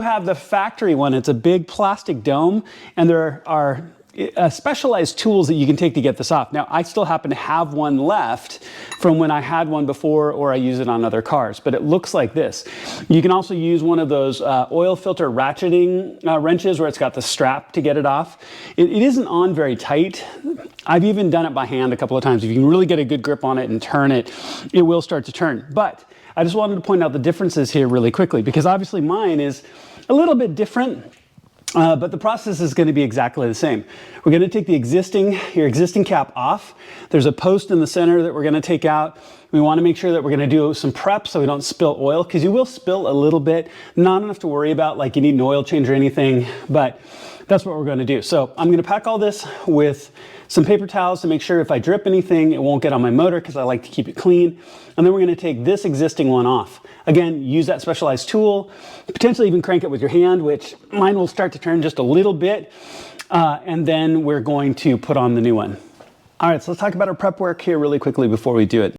Have the factory one. It's a big plastic dome, and there are specialized tools that you can take to get this off. Now, I still happen to have one left from when I had one before, or I use it on other cars, but it looks like this. You can also use one of those oil filter ratcheting wrenches where it's got the strap to get it off. It isn't on very tight. I've even done it by hand a couple of times. If you can really get a good grip on it and turn it, it will start to turn. But I just wanted to point out the differences here really quickly, because obviously mine is a little bit different, but the process is going to be exactly the same. We're going to take your existing cap off. There's a post in the center that we're going to take out. We want to make sure that we're going to do some prep so we don't spill oil, because you will spill a little bit, not enough to worry about, like you need an oil change or anything, but that's what we're going to do. So I'm going to pack all this with some paper towels to make sure if I drip anything, it won't get on my motor, because I like to keep it clean. And then we're going to take this existing one off. Again, use that specialized tool, potentially even crank it with your hand, which mine will start to turn just a little bit. And then we're going to put on the new one. All right, so let's talk about our prep work here really quickly before we do it.